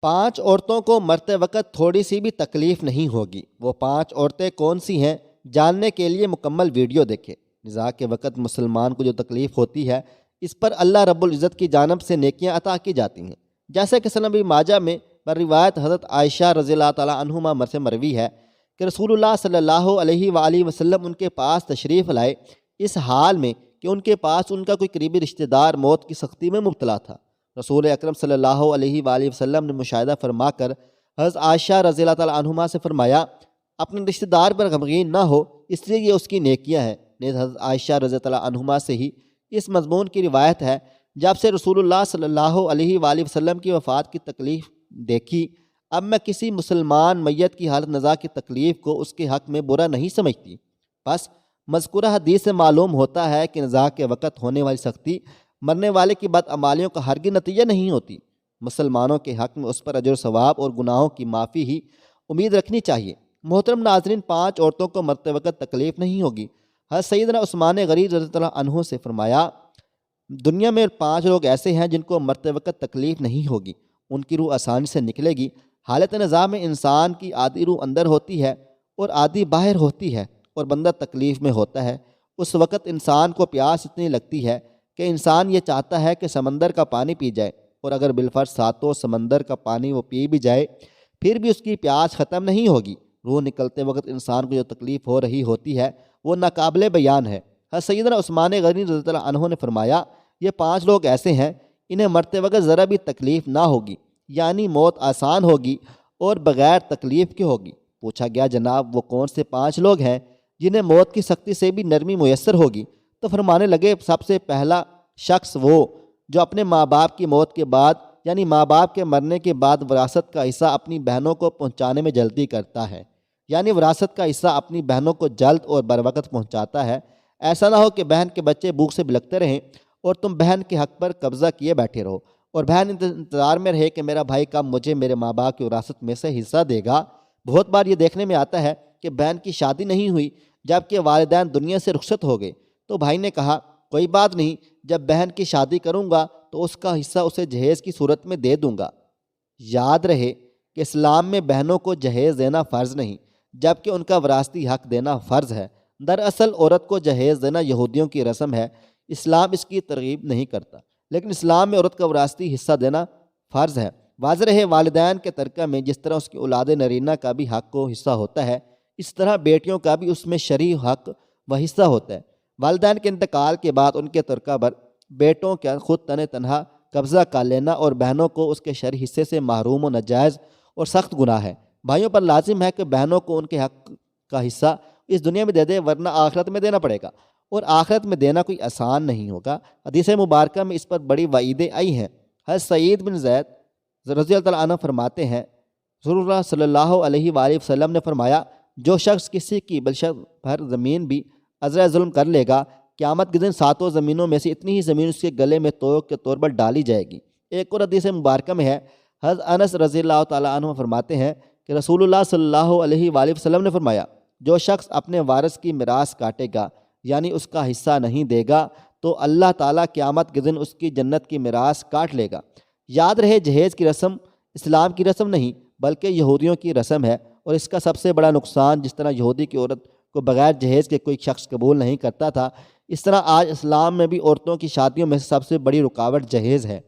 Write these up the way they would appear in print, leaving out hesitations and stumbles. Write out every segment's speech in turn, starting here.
5 عورتوں کو مرتے وقت تھوڑی سی بھی تکلیف نہیں ہوگی۔ وہ 5 عورتیں کون سی ہیں؟ جاننے کے لیے مکمل ویڈیو دیکھیں۔ نزاع کے وقت مسلمان کو جو تکلیف ہوتی ہے اس پر اللہ رب العزت کی جانب سے نیکیاں عطا کی جاتی ہیں، جیسے کہ سنن ماجہ میں روایت حضرت عائشہ رضی اللہ تعالیٰ عنہما سے مروی ہے کہ رسول اللہ صلی اللہ علیہ وآلہ وسلم ان کے پاس تشریف لائے اس حال میں کہ ان کے پاس ان کا کوئی قریبی رشتہ دار موت کی سختی میں مبتلا تھا۔ رسول اکرم صلی اللہ علیہ وآلہ وسلم نے مشاہدہ فرما کر حضرت عائشہ رضی اللہ تعالیٰ عنہما سے فرمایا اپنے رشتہ دار پر غمگین نہ ہو، اس لیے یہ اس کی نیکیاں ہیں۔ نیز حضرت عائشہ رضی اللہ عنہما سے ہی اس مضمون کی روایت ہے، جب سے رسول اللہ صلی اللہ علیہ وآلہ وسلم کی وفات کی تکلیف دیکھی، اب میں کسی مسلمان میت کی حالت نزاع کی تکلیف کو اس کے حق میں برا نہیں سمجھتی۔ بس مذکورہ حدیث سے معلوم ہوتا ہے کہ نزاع کے وقت ہونے والی سختی مرنے والے کی بدعمالیوں کا ہرگز نتیجہ نہیں ہوتی۔ مسلمانوں کے حق میں اس پر اجر و ثواب اور گناہوں کی معافی ہی امید رکھنی چاہیے۔ محترم ناظرین، 5 عورتوں کو مرتے وقت تکلیف نہیں ہوگی۔ حضرت سیدنا عثمان غنی رضی اللہ عنہ سے فرمایا دنیا میں 5 لوگ ایسے ہیں جن کو مرتے وقت تکلیف نہیں ہوگی، ان کی روح آسانی سے نکلے گی۔ حالت نزاع میں انسان کی آدھی روح اندر ہوتی ہے اور آدھی باہر ہوتی ہے اور بندہ تکلیف میں ہوتا ہے۔ اس وقت انسان کو پیاس اتنی لگتی ہے کہ انسان یہ چاہتا ہے کہ سمندر کا پانی پی جائے، اور اگر بالفرض ساتوں سمندر کا پانی وہ پی بھی جائے پھر بھی اس کی پیاس ختم نہیں ہوگی۔ روح نکلتے وقت انسان کو جو تکلیف ہو رہی ہوتی ہے وہ ناقابل بیان ہے۔ حضرت سیدنا عثمان غنی رضی اللہ عنہ نے فرمایا یہ 5 لوگ ایسے ہیں انہیں مرتے وقت ذرا بھی تکلیف نہ ہوگی، یعنی موت آسان ہوگی اور بغیر تکلیف کے ہوگی۔ پوچھا گیا جناب وہ کون سے 5 لوگ ہیں جنہیں موت کی سختی سے بھی نرمی میسر ہوگی؟ تو فرمانے لگے سب سے پہلا شخص وہ جو اپنے ماں باپ کی موت کے بعد یعنی ماں باپ کے مرنے کے بعد وراثت کا حصہ اپنی بہنوں کو پہنچانے میں جلدی کرتا ہے، یعنی وراثت کا حصہ اپنی بہنوں کو جلد اور بروقت پہنچاتا ہے۔ ایسا نہ ہو کہ بہن کے بچے بھوک سے بلکتے رہیں اور تم بہن کے حق پر قبضہ کیے بیٹھے رہو، اور بہن انتظار میں رہے کہ میرا بھائی کب مجھے میرے ماں باپ کی وراثت میں سے حصہ دے گا۔ بہت بار یہ دیکھنے میں آتا ہے کہ بہن کی شادی نہیں ہوئی جبکہ والدین دنیا سے رخصت ہو گئے، تو بھائی نے کہا کوئی بات نہیں، جب بہن کی شادی کروں گا تو اس کا حصہ اسے جہیز کی صورت میں دے دوں گا۔ یاد رہے کہ اسلام میں بہنوں کو جہیز دینا فرض نہیں جبکہ ان کا وراثتی حق دینا فرض ہے۔ دراصل عورت کو جہیز دینا یہودیوں کی رسم ہے، اسلام اس کی ترغیب نہیں کرتا، لیکن اسلام میں عورت کا وراثتی حصہ دینا فرض ہے۔ واضح رہے والدین کے ترکہ میں جس طرح اس کی اولاد نرینہ کا بھی حق و حصہ ہوتا ہے، اس طرح بیٹیوں کا بھی اس میں شرعی حق و حصہ ہوتا ہے۔ والدین کے انتقال کے بعد ان کے ترکہ پر بیٹوں کا خود تنہا قبضہ کر لینا اور بہنوں کو اس کے شرعی حصے سے محروم و ناجائز اور سخت گناہ ہے۔ بھائیوں پر لازم ہے کہ بہنوں کو ان کے حق کا حصہ اس دنیا میں دے دے، ورنہ آخرت میں دینا پڑے گا، اور آخرت میں دینا کوئی آسان نہیں ہوگا۔ حدیث مبارکہ میں اس پر بڑی وعیدیں آئی ہیں۔ حضرت سعید بن زید رضی اللہ عنہ فرماتے ہیں رسول اللہ صلی اللہ علیہ وآلہ وسلم نے فرمایا جو شخص کسی کی بلشت بھر زمین بھی عذر ظلم کر لے گا، قیامت کے دن 7 زمینوں میں سے اتنی ہی زمین اس کے گلے میں توق کے طور پر ڈالی جائے گی۔ ایک اور حدیث مبارکہ میں ہے، حضرت انس رضی اللہ تعالیٰ عنہ فرماتے ہیں کہ رسول اللہ صلی اللہ علیہ وآلہ وسلم نے فرمایا جو شخص اپنے وارث کی میراث کاٹے گا یعنی اس کا حصہ نہیں دے گا تو اللہ تعالیٰ قیامت کے دن اس کی جنت کی میراث کاٹ لے گا۔ یاد رہے جہیز کی رسم اسلام کی رسم نہیں بلکہ یہودیوں کی رسم ہے، اور اس کا سب سے بڑا نقصان جس طرح یہودی کی عورت کو بغیر جہیز کے کوئی شخص قبول نہیں کرتا تھا، اس طرح آج اسلام میں بھی عورتوں کی شادیوں میں سب سے بڑی رکاوٹ جہیز ہے۔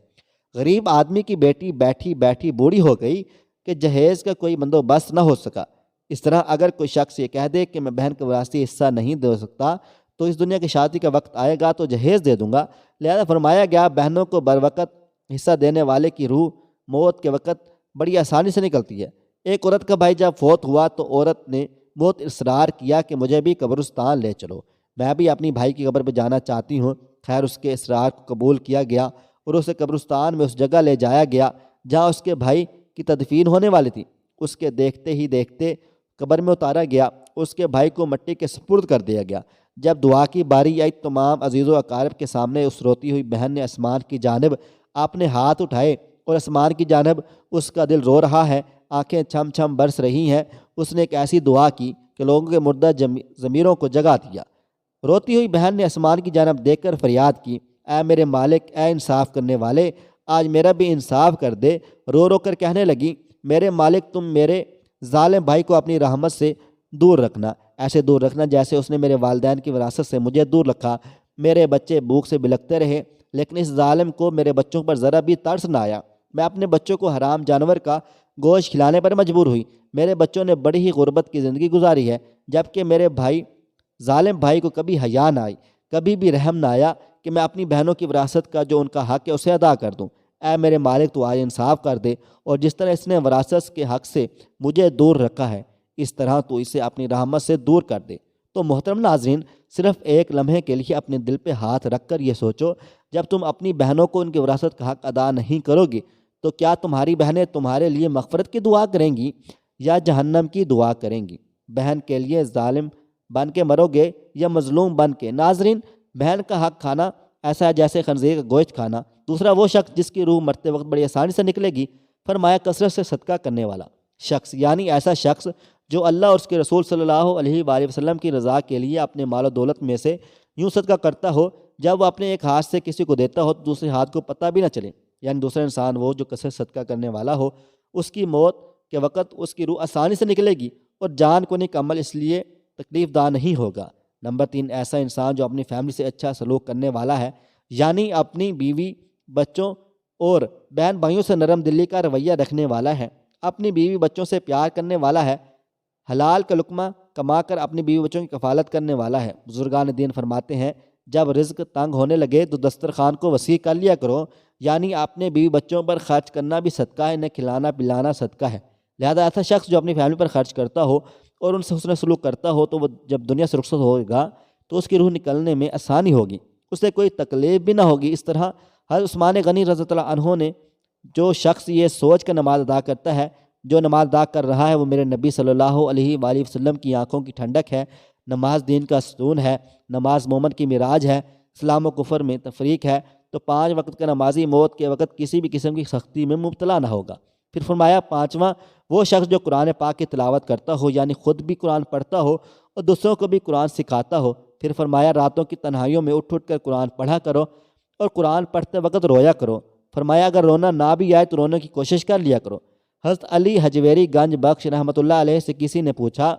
غریب آدمی کی بیٹی بیٹھی بیٹھی بوڑھی ہو گئی کہ جہیز کا کوئی بندوبست نہ ہو سکا۔ اس طرح اگر کوئی شخص یہ کہہ دے کہ میں بہن کا وراثتی حصہ نہیں دے سکتا تو اس دنیا کی شادی کا وقت آئے گا تو جہیز دے دوں گا۔ لہذا فرمایا گیا بہنوں کو بروقت حصہ دینے والے کی روح موت کے وقت بڑی آسانی سے نکلتی ہے۔ ایک عورت کا بھائی جب فوت ہوا تو عورت نے بہت اصرار کیا کہ مجھے بھی قبرستان لے چلو، میں بھی اپنی بھائی کی قبر پہ جانا چاہتی ہوں۔ خیر اس کے اصرار کو قبول کیا گیا اور اسے قبرستان میں اس جگہ لے جایا گیا جہاں اس کے بھائی کی تدفین ہونے والی تھی۔ اس کے دیکھتے ہی دیکھتے قبر میں اتارا گیا، اس کے بھائی کو مٹی کے سپرد کر دیا گیا۔ جب دعا کی باری آئی تمام عزیز و اقارب کے سامنے اس روتی ہوئی بہن نے آسمان کی جانب اپنے ہاتھ اٹھائے اور آسمان کی جانب اس کا دل رو رہا ہے، آنکھیں چھم چھم برس رہی ہیں۔ اس نے ایک ایسی دعا کی کہ لوگوں کے مردہ ضمیروں کو جگا دیا۔ روتی ہوئی بہن نے آسمان کی جانب دیکھ کر فریاد کی، اے میرے مالک، اے انصاف کرنے والے، آج میرا بھی انصاف کر دے۔ رو رو کر کہنے لگی، میرے مالک تم میرے ظالم بھائی کو اپنی رحمت سے دور رکھنا، ایسے دور رکھنا جیسے اس نے میرے والدین کی وراثت سے مجھے دور رکھا۔ میرے بچے بھوک سے بلکتے رہے لیکن اس ظالم کو میرے بچوں پر ذرا بھی ترس نہ آیا۔ میں اپنے بچوں کو حرام جانور کا گوشت کھلانے پر مجبور ہوئی۔ میرے بچوں نے بڑی ہی غربت کی زندگی گزاری ہے، جبکہ میرے ظالم بھائی کو کبھی حیا نہ آئی، کبھی بھی رحم نہ آیا کہ میں اپنی بہنوں کی وراثت کا جو ان کا حق ہے اسے ادا کر دوں۔ اے میرے مالک تو آج انصاف کر دے، اور جس طرح اس نے وراثت کے حق سے مجھے دور رکھا ہے اس طرح تو اسے اپنی رحمت سے دور کر دے۔ تو محترم ناظرین، صرف ایک لمحے کے لیے اپنے دل پہ ہاتھ رکھ کر یہ سوچو، جب تم اپنی بہنوں کو ان کی وراثت کا حق ادا نہیں کرو گی تو کیا تمہاری بہنیں تمہارے لیے مغفرت کی دعا کریں گی یا جہنم کی دعا کریں گی؟ بہن کے لیے ظالم بن کے مرو گے یا مظلوم بن کے؟ ناظرین، بہن کا حق کھانا ایسا ہے جیسے خنزیر کا گوشت کھانا۔ دوسرا وہ شخص جس کی روح مرتے وقت بڑی آسانی سے نکلے گی، فرمایا کثرت سے صدقہ کرنے والا شخص، یعنی ایسا شخص جو اللہ اور اس کے رسول صلی اللہ علیہ وآلہ وسلم کی رضا کے لیے اپنے مال و دولت میں سے یوں صدقہ کرتا ہو جب وہ اپنے ایک ہاتھ سے کسی کو دیتا ہو تو دوسرے ہاتھ کو پتہ بھی نہ چلے، یعنی دوسرا انسان وہ جو کثرت صدقہ کرنے والا ہو، اس کی موت کے وقت اس کی روح آسانی سے نکلے گی اور جان کو نیک عمل اس لیے تکلیف دہ نہیں ہوگا۔ نمبر 3، ایسا انسان جو اپنی فیملی سے اچھا سلوک کرنے والا ہے، یعنی اپنی بیوی، بچوں اور بہن بھائیوں سے نرم دلی کا رویہ رکھنے والا ہے، اپنی بیوی بچوں سے پیار کرنے والا ہے، حلال کا لقمہ کما کر اپنی بیوی بچوں کی کفالت کرنے والا ہے۔ بزرگان دین فرماتے ہیں، جب رزق تنگ ہونے لگے تو دسترخوان کو وسیع کر لیا کرو، یعنی اپنے بیوی بچوں پر خرچ کرنا بھی صدقہ ہے، انہیں کھلانا پلانا صدقہ ہے۔ لہذا ایسا شخص جو اپنی فیملی پر خرچ کرتا ہو اور ان سے حسن سلوک کرتا ہو تو وہ جب دنیا سے رخصت ہوگا تو اس کی روح نکلنے میں آسانی ہوگی، اسے کوئی تکلیف بھی نہ ہوگی۔ اس طرح حضرت عثمان غنی رضی اللہ عنہ نے، جو شخص یہ سوچ کر نماز ادا کرتا ہے، جو نماز ادا کر رہا ہے وہ میرے نبی صلی اللہ علیہ وآلہ وسلم کی آنکھوں کی ٹھنڈک ہے، نماز دین کا ستون ہے، نماز مومن کی معراج ہے، اسلام و کفر میں تفریق ہے، تو 5 وقت کا نمازی موت کے وقت کسی بھی قسم کی سختی میں مبتلا نہ ہوگا۔ پھر فرمایا 5واں، وہ شخص جو قرآن پاک کی تلاوت کرتا ہو، یعنی خود بھی قرآن پڑھتا ہو اور دوسروں کو بھی قرآن سکھاتا ہو۔ پھر فرمایا راتوں کی تنہائیوں میں اٹھ کر قرآن پڑھا کرو اور قرآن پڑھتے وقت رویا کرو۔ فرمایا اگر رونا نہ بھی آئے تو رونے کی کوشش کر لیا کرو۔ حضرت علی حجویری گنج بخش رحمۃ اللہ علیہ سے کسی نے پوچھا،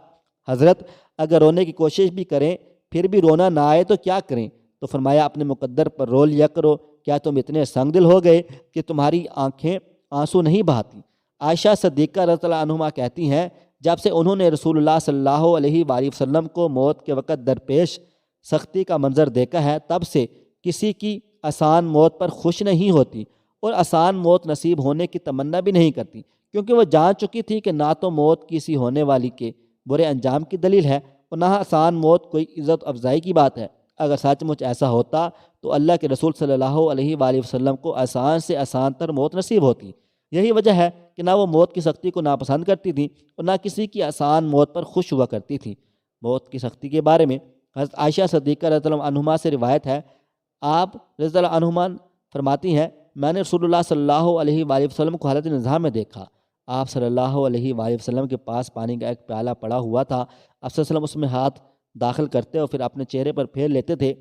حضرت اگر رونے کی کوشش بھی کریں پھر بھی رونا نہ آئے تو کیا کریں؟ تو فرمایا اپنے مقدر پر رو لیا کرو، کیا تم اتنے سنگ دل ہو گئے کہ تمہاری آنکھیں آنسو نہیں بہاتی؟ عائشہ صدیقہ رضی اللہ عنہما کہتی ہیں، جب سے انہوں نے رسول اللہ صلی اللہ علیہ وآلہ وسلم کو موت کے وقت درپیش سختی کا منظر دیکھا ہے، تب سے کسی کی آسان موت پر خوش نہیں ہوتی اور آسان موت نصیب ہونے کی تمنا بھی نہیں کرتی، کیونکہ وہ جان چکی تھی کہ نہ تو موت کسی ہونے والی کے برے انجام کی دلیل ہے اور نہ آسان موت کوئی عزت افزائی کی بات ہے۔ اگر سچ مچ ایسا ہوتا تو اللہ کے رسول صلی اللہ علیہ وآلہ وسلم کو آسان سے آسان تر موت نصیب ہوتی۔ یہی وجہ ہے کہ نہ وہ موت کی سختی کو ناپسند کرتی تھی اور نہ کسی کی آسان موت پر خوش ہوا کرتی تھی۔ موت کی سختی کے بارے میں حضرت عائشہ صدیقہ رضی اللہ عنہما سے روایت ہے، آپ رضی اللہ عنہما فرماتی ہیں، میں نے رسول اللہ صلی اللہ علیہ وآلہ وسلم کو حالت نزاع میں دیکھا۔ آپ صلی اللہ علیہ وآلہ وسلم کے پاس پانی کا ایک پیالہ پڑا ہوا تھا، آپ صلی اللہ علیہ وسلم اس میں ہاتھ داخل کرتے اور پھر اپنے چہرے پر پھیر لیتے تھے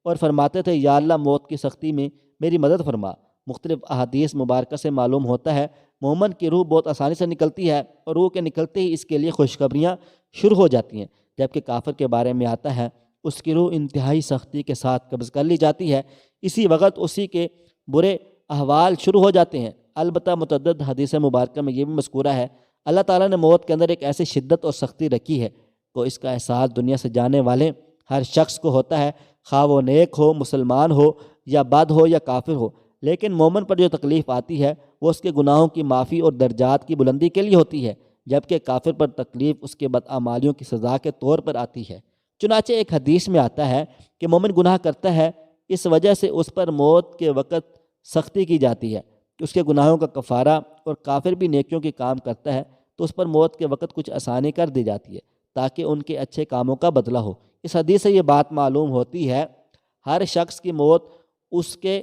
اور فرماتے تھے، یا اللہ موت کی سختی میں میری مدد فرما۔ مختلف احادیث مبارکہ سے معلوم ہوتا ہے مومن کی روح بہت آسانی سے نکلتی ہے اور روح کے نکلتے ہی اس کے لیے خوشخبریاں شروع ہو جاتی ہیں، جبکہ کافر کے بارے میں آتا ہے اس کی روح انتہائی سختی کے ساتھ قبض کر لی جاتی ہے، اسی وقت اسی کے برے احوال شروع ہو جاتے ہیں۔ البتہ متعدد حدیث مبارکہ میں یہ بھی مذکورہ ہے، اللہ تعالیٰ نے موت کے اندر ایک ایسی شدت اور سختی رکھی ہے تو اس کا احساس دنیا سے جانے والے ہر شخص کو ہوتا ہے، خواہ وہ نیک ہو، مسلمان ہو یا بد ہو یا کافر ہو، لیکن مومن پر جو تکلیف آتی ہے وہ اس کے گناہوں کی معافی اور درجات کی بلندی کے لیے ہوتی ہے، جبکہ کافر پر تکلیف اس کے بدعمالیوں کی سزا کے طور پر آتی ہے۔ چنانچہ ایک حدیث میں آتا ہے کہ مومن گناہ کرتا ہے، اس وجہ سے اس پر موت کے وقت سختی کی جاتی ہے کہ اس کے گناہوں کا کفارہ، اور کافر بھی نیکیوں کے کام کرتا ہے تو اس پر موت کے وقت کچھ آسانی کر دی جاتی ہے تاکہ ان کے اچھے کاموں کا بدلہ ہو۔ اس حدیث سے یہ بات معلوم ہوتی ہے ہر شخص کی موت اس کے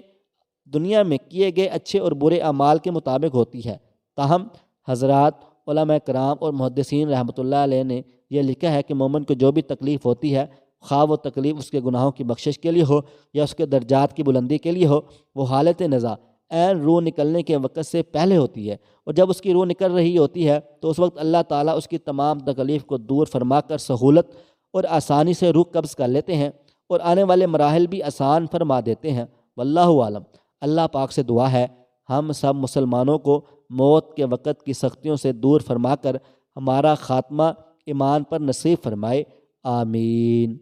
دنیا میں کیے گئے اچھے اور برے اعمال کے مطابق ہوتی ہے۔ تاہم حضرات علماء کرام اور محدثین رحمۃ اللہ علیہ نے یہ لکھا ہے کہ مومن کو جو بھی تکلیف ہوتی ہے، خواہ وہ تکلیف اس کے گناہوں کی بخشش کے لیے ہو یا اس کے درجات کی بلندی کے لیے ہو، وہ حالت نزاع عین روح نکلنے کے وقت سے پہلے ہوتی ہے، اور جب اس کی روح نکل رہی ہوتی ہے تو اس وقت اللہ تعالیٰ اس کی تمام تکلیف کو دور فرما کر سہولت اور آسانی سے روح قبض کر لیتے ہیں اور آنے والے مراحل بھی آسان فرما دیتے ہیں۔ واللہ عالم۔ اللہ پاک سے دعا ہے ہم سب مسلمانوں کو موت کے وقت کی سختیوں سے دور فرما کر ہمارا خاتمہ ایمان پر نصیب فرمائے، آمین۔